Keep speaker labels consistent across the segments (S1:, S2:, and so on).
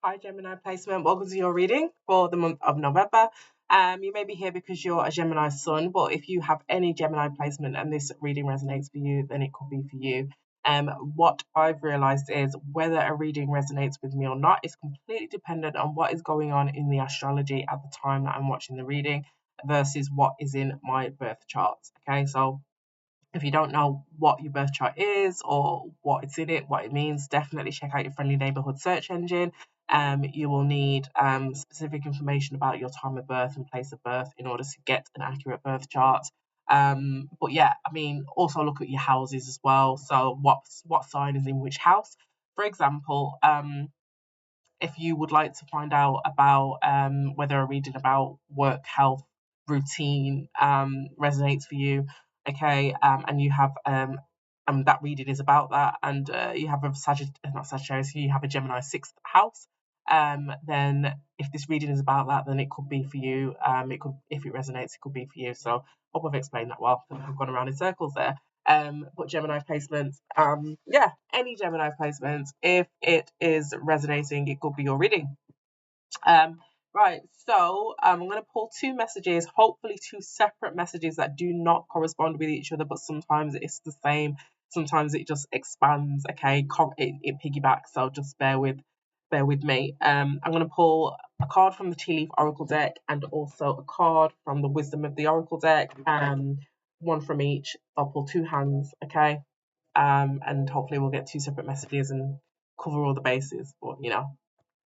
S1: Hi, Gemini placement. Welcome to your reading for the month of November. You may be here because you're a Gemini sun, but if you have any Gemini placement and this reading resonates for you, then it could be for you. What I've realized is whether a reading resonates with me or not is completely dependent on what is going on in the astrology at the time that I'm watching the reading versus what is in my birth chart. Okay, so if you don't know what your birth chart is or what it's in it, what it means, definitely check out your friendly neighborhood search engine. You will need specific information about your time of birth and place of birth in order to get an accurate birth chart. But yeah, I mean, also look at your houses as well. So what sign is in which house? For example, if you would like to find out about whether a reading about work, health, routine resonates for you, okay, and you have that reading is about that, and you have a not Sagittarius, you have a Gemini sixth house, then if this reading is about that, then it could be for you. It could, if it resonates, it could be for you. So hope I've explained that well. I've gone around in circles there. But Gemini placements, yeah, any Gemini placements, if it is resonating, it could be your reading. Right, so I'm going to pull two messages, hopefully two separate messages that do not correspond with each other, but sometimes it's the same, sometimes it just expands. Okay, it piggybacks, so just bear with me. I'm going to pull a card from the Tea Leaf Oracle deck and also a card from the Wisdom of the Oracle deck, one from each. I'll pull two hands, okay, and hopefully we'll get two separate messages and cover all the bases. But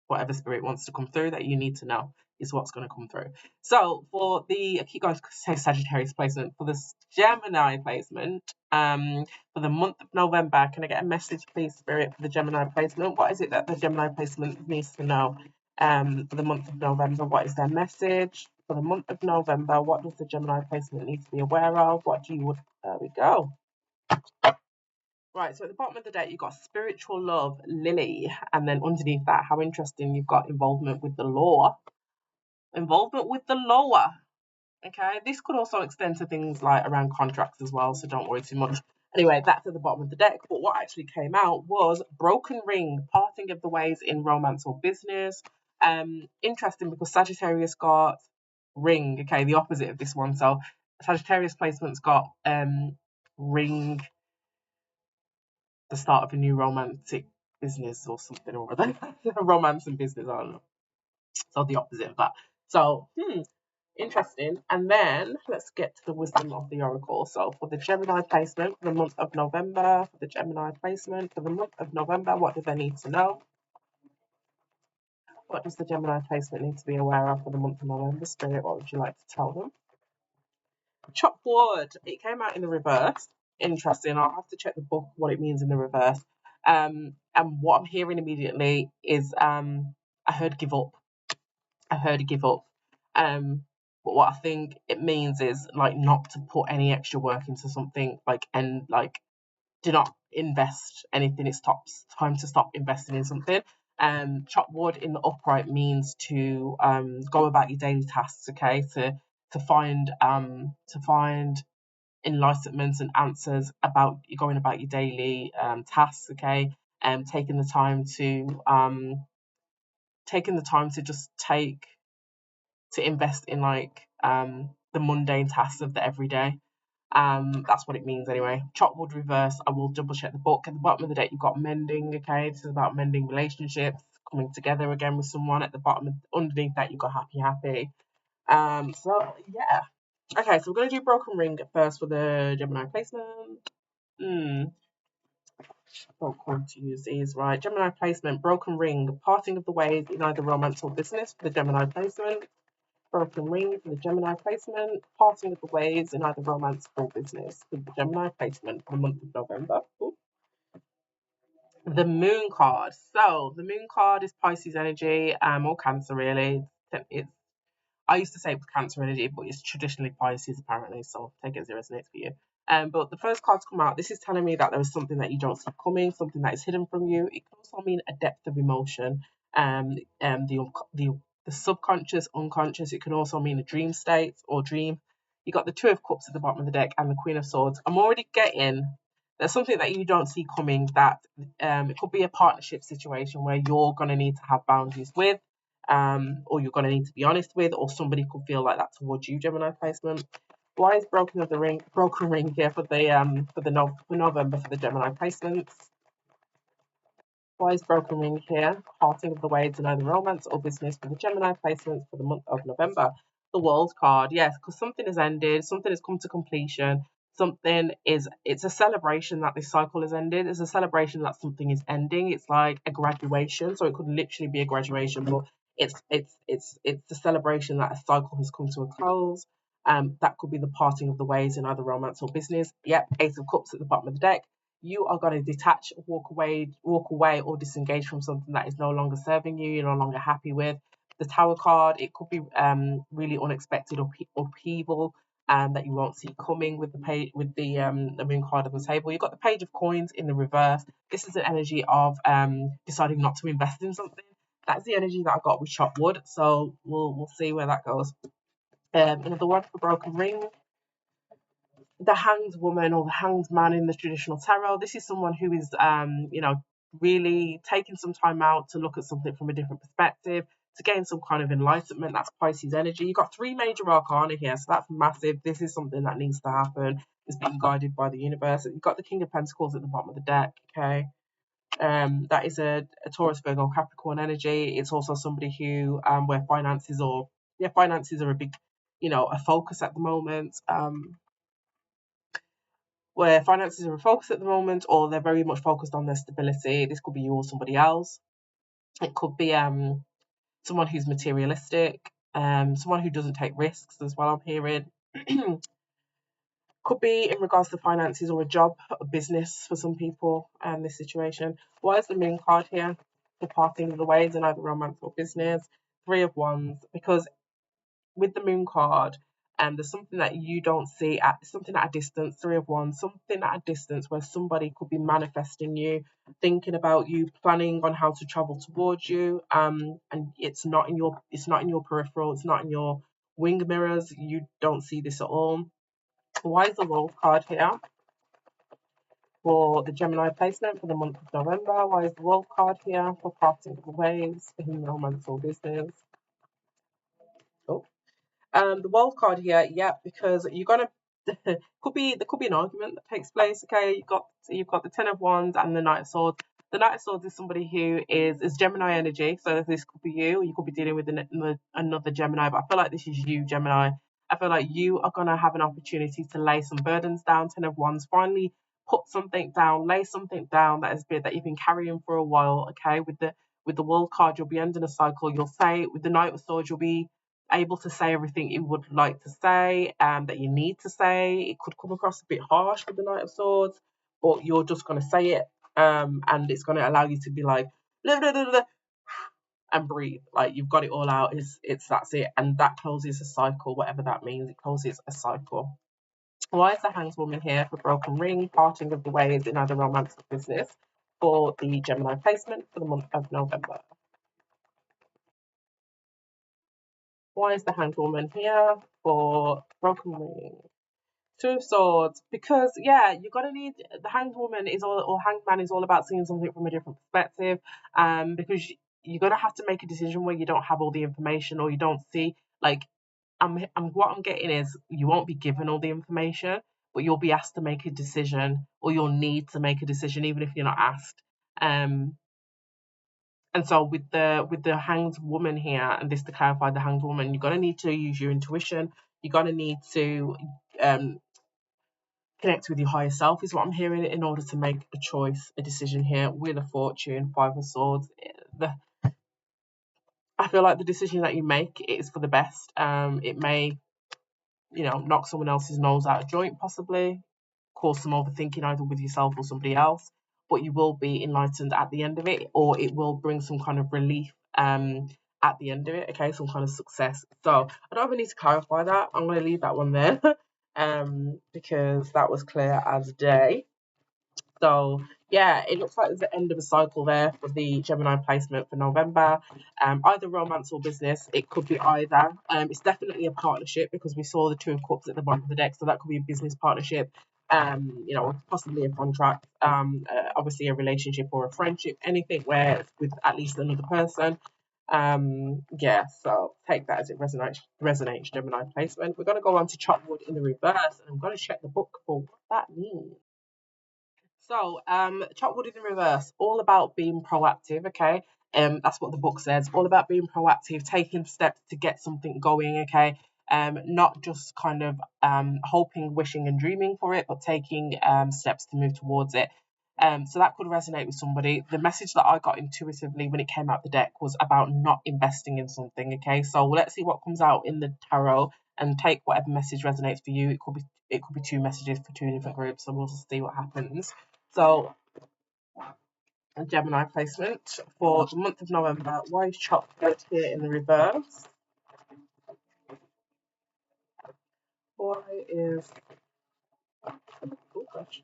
S1: whatever spirit wants to come through that you need to know is what's going to come through. So for the, I keep going to say Sagittarius placement, for the Gemini placement, for the month of November, can I get a message, please, spirit, for the Gemini placement? What is it that the Gemini placement needs to know for the month of November? What is their message? For the month of November, what does the Gemini placement need to be aware of? What do you, there we go. Right, so at the bottom of the deck, you've got spiritual love, Lily, and then underneath that, how interesting, you've got involvement with the law. Involvement with the law. Okay, this could also extend to things like around contracts as well, so don't worry too much. Anyway, that's at the bottom of the deck, but what actually came out was broken ring, parting of the ways in romance or business. Interesting because Sagittarius got ring, okay, the opposite of this one. So Sagittarius placement's got ring, the start of a new romantic business or something or other. Romance and business, I don't know. So the opposite of that. So, interesting. And then let's get to the wisdom of the oracle. So for the Gemini placement for the month of November, for the Gemini placement for the month of November, what do they need to know? What does the Gemini placement need to be aware of for the month of November? Spirit, what would you like to tell them? Chop wood. It came out in the reverse. Interesting. I'll have to check the book what it means in the reverse. And what I'm hearing immediately is I heard give up. I heard give up. But what I think it means is like not to put any extra work into something, and do not invest anything. It's time to stop investing in something. Chop wood in the upright means to go about your daily tasks, okay? To find enlightenment and answers about you going about your daily tasks, okay? Taking the time to just invest in the mundane tasks of the everyday. That's what it means anyway. Chop wood reverse. I will double check the book. At the bottom of the deck, you've got mending. Okay, this is about mending relationships, coming together again with someone. At the bottom, underneath that, you've got happy. So yeah. Okay, so we're gonna do broken ring first for the Gemini placement. Don't want to use these, right? Gemini placement, broken ring, parting of the ways in either romance or business for the Gemini placement. Broken ring for the Gemini placement, parting of the ways in either romance or business for the Gemini placement for the month of November. Ooh. The moon card. So the moon card is Pisces energy, or Cancer really. I used to say it was Cancer energy, but it's traditionally Pisces apparently, so take it as it resonates for you. But the first card to come out, this is telling me that there is something that you don't see coming, something that is hidden from you. It can also mean a depth of emotion, the subconscious, unconscious. It can also mean a dream state or dream. You got the Two of Cups at the bottom of the deck and the Queen of Swords. I'm already getting there's something that you don't see coming, that it could be a partnership situation where you're going to need to have boundaries with, or you're going to need to be honest with, or somebody could feel like that towards you, Gemini placement. Why is broken ring here for the for November for the Gemini placements? Why is broken ring here? Parting of the ways in either romance or business for the Gemini placements for the month of November. The World card, yes, because something has ended, something has come to completion, it's a celebration that this cycle has ended. It's a celebration that something is ending. It's like a graduation, so it could literally be a graduation, but it's the celebration that a cycle has come to a close. That could be the parting of the ways in either romance or business. Yep, Ace of Cups at the bottom of the deck. You are going to detach, walk away, or disengage from something that is no longer serving you. You're no longer happy with. The Tower card, it could be really unexpected upheaval that you won't see coming with the page, with the Moon card on the table. You've got the Page of Coins in the reverse. This is an energy of deciding not to invest in something. That's the energy that I got with Chopped Wood. So we'll see where that goes. Another one for Broken Ring. The Hanged Woman or the Hanged Man in the traditional tarot. This is someone who is, really taking some time out to look at something from a different perspective, to gain some kind of enlightenment. That's Pisces energy. You've got 3 major arcana here, so that's massive. This is something that needs to happen. It's being guided by the universe. You've got the King of Pentacles at the bottom of the deck, okay? That is a Taurus, Virgo, Capricorn energy. It's also somebody who, where finances are a big, a focus at the moment. Where finances are a focus at the moment, or they're very much focused on their stability. This could be you or somebody else. It could be someone who's materialistic, someone who doesn't take risks as well, I'm hearing. Could be in regards to finances or a job, a business for some people, this situation. Why is the Moon card here? The parting of the ways in either romance or business. 3 of Wands, because with the Moon card, there's something that you don't see, something at a distance. 3 of Wands, something at a distance where somebody could be manifesting you, thinking about you, planning on how to travel towards you, and it's not in your peripheral, it's not in your wing mirrors. You don't see this at all. Why is the World card here for the Gemini placement for the month of November? Why is the World card here for parting of the ways in romance or business? Oh, the World card here, yeah, because you're gonna there could be an argument that takes place. Okay, you've got the Ten of Wands and the Knight of Swords. The Knight of Swords is somebody who is Gemini energy, so this could be you, or you could be dealing with another Gemini. But I feel like this is you, Gemini. I feel like you are gonna have an opportunity to lay some burdens down. Ten of Wands, finally put something down, lay something down that you've been carrying for a while. Okay, with the World card, you'll be ending a cycle. You'll say with the Knight of Swords, you'll be able to say everything you would like to say, that you need to say. It could come across a bit harsh with the Knight of Swords, but you're just going to say it, and it's going to allow you to be like, blah, blah, blah, blah, and breathe. Like, you've got it all out. That's it, and that closes a cycle, whatever that means. It closes a cycle. Why is the Hanged Woman here for Broken Ring, parting of the ways in either romance or business for the Gemini placement for the month of November? Why is the Hanged Woman here for Broken Ring? 2 of Swords, because you're gonna need the Hanged Woman or Hanged Man is all about seeing something from a different perspective. Because you're gonna have to make a decision where you don't have all the information, or you don't see, like, what I'm getting is you won't be given all the information, but you'll be asked to make a decision, or you'll need to make a decision even if you're not asked. And so with the Hanged Woman here, and this to clarify the Hanged Woman, you're gonna need to use your intuition. You're gonna need to connect with your higher self, is what I'm hearing, in order to make a choice, a decision here. Wheel of Fortune, 5 of Swords. I feel like the decision that you make is for the best. It may, knock someone else's nose out of joint, possibly cause some overthinking either with yourself or somebody else, but you will be enlightened at the end of it, or it will bring some kind of relief at the end of it, okay, some kind of success. So I don't even need to clarify that. I'm going to leave that one there because that was clear as day. So it looks like there's the end of a cycle there for the Gemini placement for November. Either romance or business, it could be either. It's definitely a partnership because we saw the 2 of Cups at the bottom of the deck, so that could be a business partnership. you know, possibly a contract, obviously a relationship or a friendship, anything where it's with at least another person. Yeah, so take that as it resonates Gemini placement. We're going to go on to chop wood in the reverse, and I'm going to check the book for what that means. So, chop wood in the reverse, all about being proactive, okay? That's what the book says, all about being proactive, taking steps to get something going, okay? Not just kind of hoping, wishing, and dreaming for it, but taking steps to move towards it. So that could resonate with somebody. The message that I got intuitively when it came out the deck was about not investing in something, okay? So let's see what comes out in the tarot and take whatever message resonates for you. It could be two messages for two different groups, so we'll just see what happens. So, a Gemini placement for the month of November. Why is chocolate here in the reverse? Why is... Oh gosh.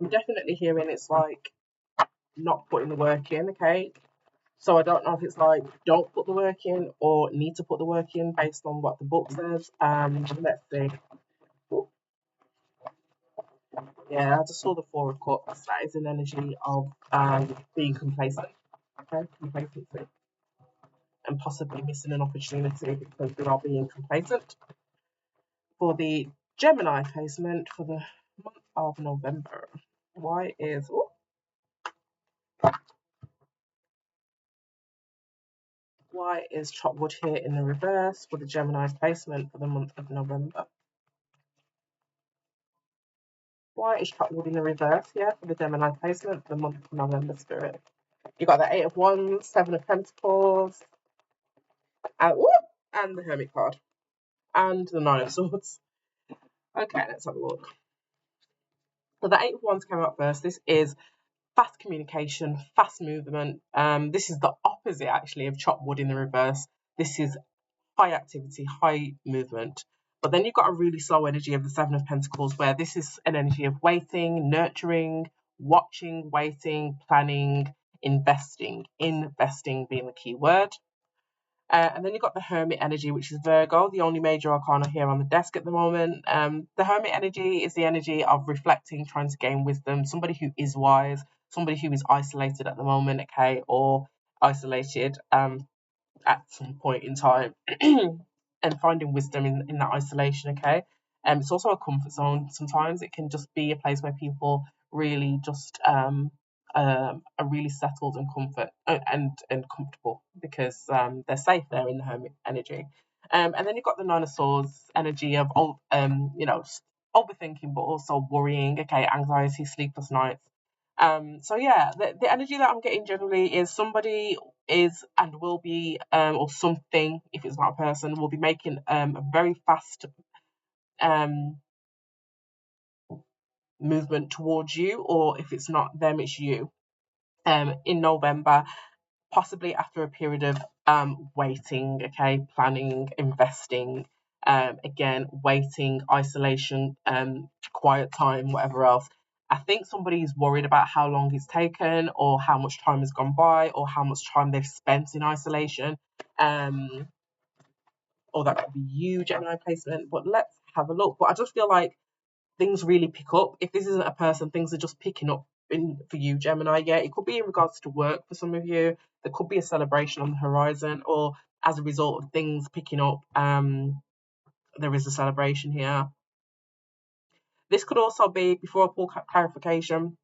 S1: I'm definitely hearing it's like not putting the work in, okay? So I don't know if it's like don't put the work in or need to put the work in based on what the book says. Let's see. Yeah, I just saw the Four of Cups. That is an energy of being complacent. Okay, complacency. And possibly missing an opportunity because we are being complacent. For the Gemini placement for the month of November, why is chop wood here in the reverse for the Gemini placement for the month of November? Why is chop wood in the reverse here for the Gemini placement for the month of November, Spirit? You got the Eight of Wands, Seven of Pentacles, and the Hermit card, and the Nine of Swords. Okay, let's have a look. So the Eight of Wands came out first. This is fast communication, fast movement. This is the opposite actually of chop wood in the reverse. This is high activity, high movement. But then you've got a really slow energy of the Seven of Pentacles, where this is an energy of waiting, nurturing, watching, waiting, planning, investing being the key word. And then you've got the Hermit energy, which is Virgo, the only major arcana here on the desk at the moment. The Hermit energy is the energy of reflecting, trying to gain wisdom, somebody who is wise, somebody who is isolated at the moment, okay, or isolated at some point in time and finding wisdom in that isolation, okay? It's also a comfort zone. Sometimes it can just be a place where people really just are really settled and and comfortable because they're safe there in the Hermit energy. And then you've got the Nine of Swords energy of overthinking, but also worrying, okay, anxiety, sleepless nights. So yeah, the energy that I'm getting generally is somebody is and will be, or something, if it's not a person, will be making a very fast movement towards you, or if it's not them, it's you. In November, possibly after a period of waiting, okay, planning, investing, again, waiting, isolation, quiet time, whatever else. I think somebody is worried about how long it's taken, or how much time has gone by, or how much time they've spent in isolation. Or that could be you, Gemini placement. But let's have a look. But I just feel like things really pick up. If this isn't a person, things are just picking up for you, Gemini. Yeah, it could be in regards to work for some of you. There could be a celebration on the horizon, or as a result of things picking up, there is a celebration here. This could also be, before I pull clarification,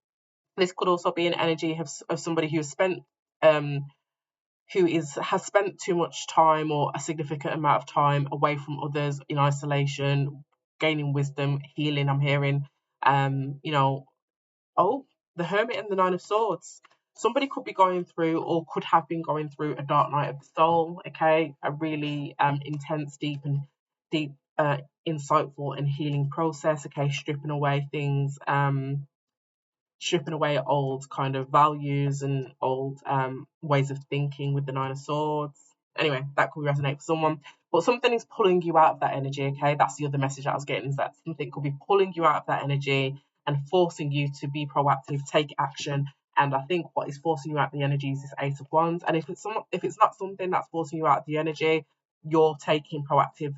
S1: this could also be an energy of somebody who has spent has spent too much time, or a significant amount of time, away from others, in isolation, gaining wisdom, healing. I'm hearing, oh, the Hermit and the Nine of Swords. Somebody could be going through, or could have been going through, a dark night of the soul, okay? A really intense, deep, insightful and healing process, okay? Stripping away things, stripping away old kind of values and old ways of thinking with the Nine of Swords. Anyway, that could resonate for someone. But something is pulling you out of that energy, okay? That's the other message I was getting, is that something could be pulling you out of that energy and forcing you to be proactive, take action. And I think what is forcing you out of the energy is this Ace of Wands. And if it's not something that's forcing you out of the energy, you're taking proactive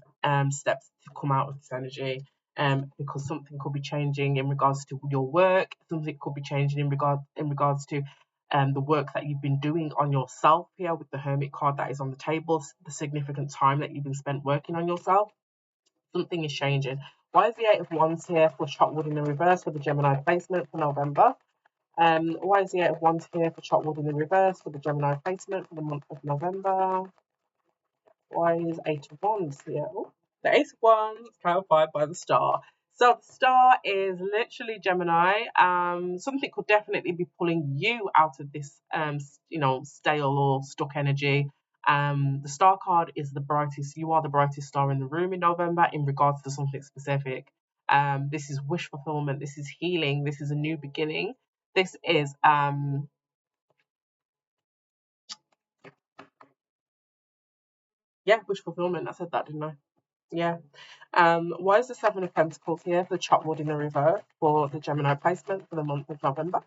S1: steps to come out of this energy. because something could be changing in regards to your work, something could be changing in regards to the work that you've been doing on yourself here with the Hermit card that is on the table, the significant time that you've been spent working on yourself. Something is changing. Why is the Eight of Wands here for Chopwood in the reverse for the Gemini placement for November? Why is the Eight of Wands here for Chopwood in the reverse for the Gemini placement for the month of November? Why is Eight of Wands here? Oh, the Ace of Wands clarified by the star. So the star is literally Gemini. Something could definitely be pulling you out of this, stale or stuck energy. The star card is the brightest. You are the brightest star in the room in November in regards to something specific. This is wish fulfillment. This is healing. This is a new beginning. This is wish fulfillment. I said that, didn't I? Yeah. Why is the Seven of Pentacles here for Chopwood in the reverse for the Gemini placement for the month of November?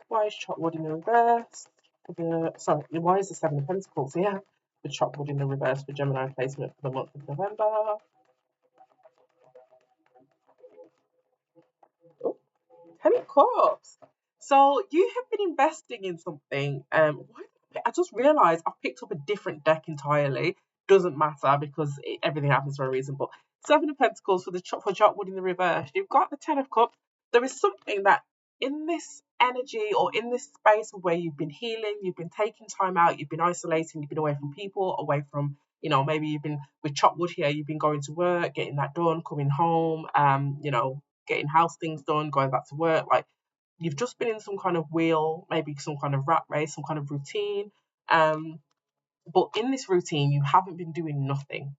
S1: Why is Chopwood in the reverse? Why is the Seven of Pentacles here for Chopwood in the reverse for Gemini placement for the month of November? Oh, Ten of Cups. So you have been investing in something. I just realised I've picked up a different deck entirely. Doesn't matter because everything happens for a reason. But Seven of Pentacles for Chopwood in the reverse. You've got the Ten of Cups. There is something that in this energy or in this space where you've been healing, you've been taking time out, you've been isolating, you've been away from people, away from, maybe you've been with Chopwood here, you've been going to work, getting that done, coming home, getting house things done, going back to work. Like, you've just been in some kind of wheel, maybe some kind of rat race, some kind of routine. But in this routine, you haven't been doing nothing.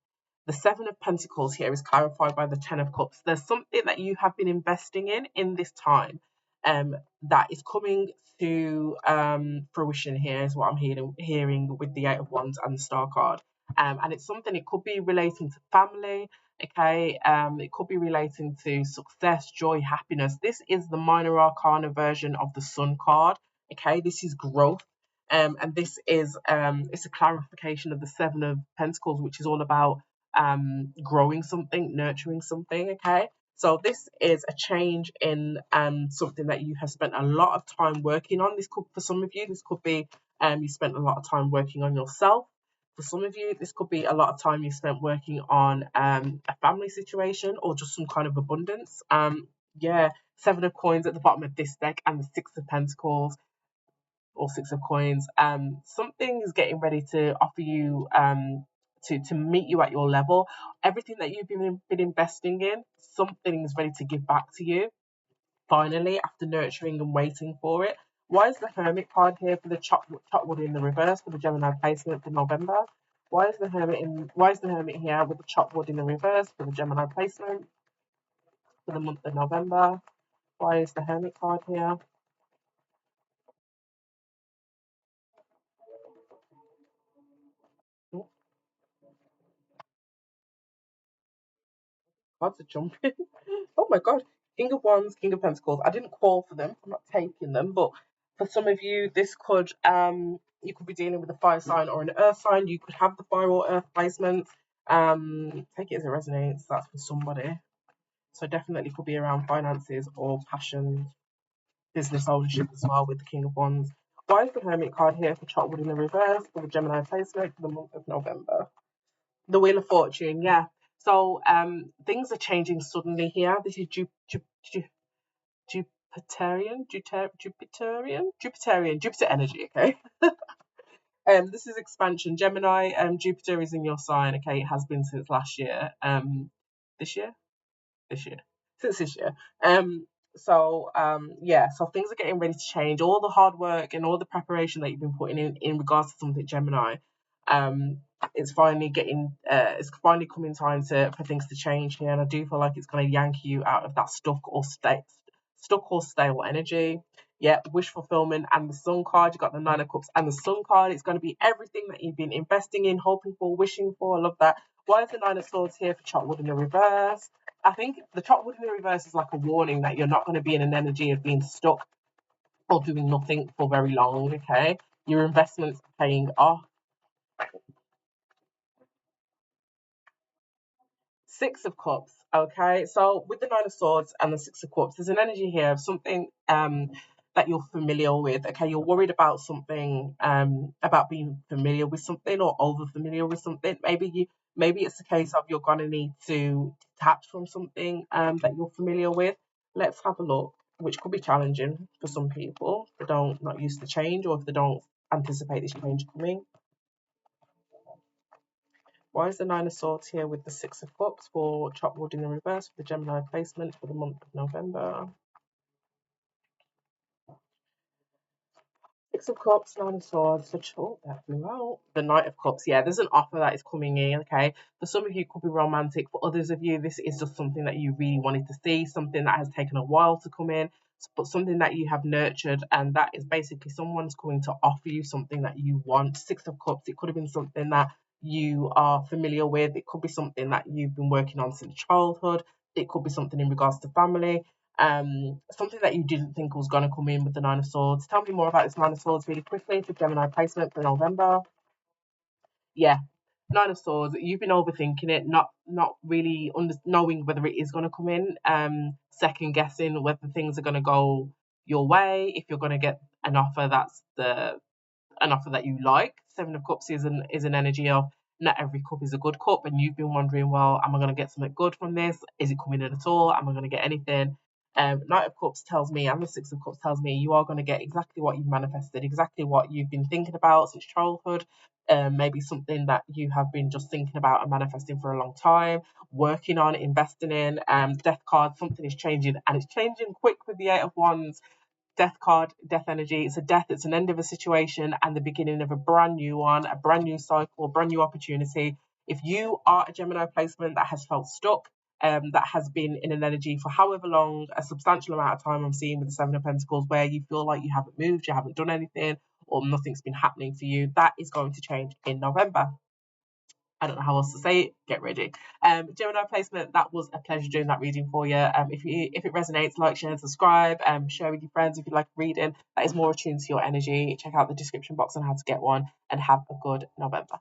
S1: The Seven of Pentacles here is clarified by the Ten of Cups. There's something that you have been investing in this time that is coming to fruition here, is what I'm hearing with the Eight of Wands and the Star card. And it's something, it could be relating to family, okay? It could be relating to success, joy, happiness. This is the minor arcana version of the Sun card, okay? This is growth. And this is it's a clarification of the Seven of Pentacles, which is all about growing something, nurturing something, okay? So this is a change in something that you have spent a lot of time working on. This could, for some of you, this could be you spent a lot of time working on yourself. For some of you, this could be a lot of time you spent working on a family situation or just some kind of abundance. Seven of Coins at the bottom of this deck and the Six of Pentacles or Six of Coins. Something is getting ready to offer you to meet you at your level. Everything that you've been investing in, something is ready to give back to you. Finally, after nurturing and waiting for it. Why is the Hermit card here for the Chopwood in the reverse for the Gemini placement for November? Why is the Hermit here with the Chopwood in the reverse for the Gemini placement for the month of November? Why is the Hermit card here? Oh, cards are jumping. Oh my god. King of Wands, King of Pentacles. I didn't call for them. I'm not taking them, but for some of you, this could you could be dealing with a fire sign or an earth sign. You could have the fire or earth placements. Take it as it resonates. That's for somebody. So definitely could be around finances or passion, business ownership as well with the King of Wands. Why is the Hermit card here for Chopwood in the reverse for the Gemini placement for the month of November? The Wheel of Fortune, yeah. So things are changing suddenly here. This is Jupiter energy, okay? This is expansion. Gemini, Jupiter is in your sign, okay? It has been since last year. This year? This year. Since this year. So things are getting ready to change. All the hard work and all the preparation that you've been putting in regards to something Gemini, it's finally coming time for things to change here, and I do feel like it's going to yank you out of that stuck or stale energy. Yeah, wish fulfillment and the Sun card. You got the Nine of Cups and the Sun card. It's going to be everything that you've been investing in, hoping for, wishing for. I love that. Why is the Nine of Swords here for Chopwood in the reverse? I think the Chopwood in the reverse is like a warning that you're not going to be in an energy of being stuck or doing nothing for very long. Okay, your investments are paying off. Six of Cups. Okay, so with the Nine of Swords and the Six of Cups, there's an energy here of something that you're familiar with. Okay, you're worried about something, about being familiar with something or over familiar with something. Maybe it's a case of you're gonna need to detach from something that you're familiar with. Let's have a look, which could be challenging for some people if they don't not used to change or if they don't anticipate this change coming. Why is the Nine of Swords here with the Six of Cups for Chopwood in the reverse for the Gemini placement for the month of November? Six of Cups, Nine of Swords, oh, that blew out. The Knight of Cups, yeah, there's an offer that is coming in, okay? For some of you, it could be romantic. For others of you, this is just something that you really wanted to see, something that has taken a while to come in, but something that you have nurtured, and that is basically someone's going to offer you something that you want. Six of Cups, it could have been something that you are familiar with. It could be something that you've been working on since childhood. It could be something in regards to family, something that you didn't think was going to come in with the Nine of Swords. Tell me more about this Nine of Swords really quickly for Gemini placement for November. Yeah, Nine of Swords. You've been overthinking it, not really knowing whether it is going to come in. Second guessing whether things are going to go your way. If you're going to get an offer that you like. Seven of Cups is an energy of not every cup is a good cup, and you've been wondering, well, am I going to get something good from this? Is it coming in at all? Am I going to get anything? Knight of Cups tells me, and the Six of Cups tells me, you are going to get exactly what you've manifested, exactly what you've been thinking about since childhood. Maybe something that you have been just thinking about and manifesting for a long time, working on, investing in. Death card, something is changing, and it's changing quick with the Eight of Wands. Death card, death energy. It's a death, it's an end of a situation and the beginning of a brand new one, a brand new cycle, a brand new opportunity. If you are a Gemini placement that has felt stuck, that has been in an energy for however long, a substantial amount of time, I'm seeing with the Seven of Pentacles, where you feel like you haven't moved, you haven't done anything, or nothing's been happening for you, that is going to change in November. I don't know how else to say it. Get ready. Gemini placement, that was a pleasure doing that reading for you. If it resonates, like, share, and subscribe. Share with your friends if you like reading that is more attuned to your energy. Check out the description box on how to get one, and have a good November.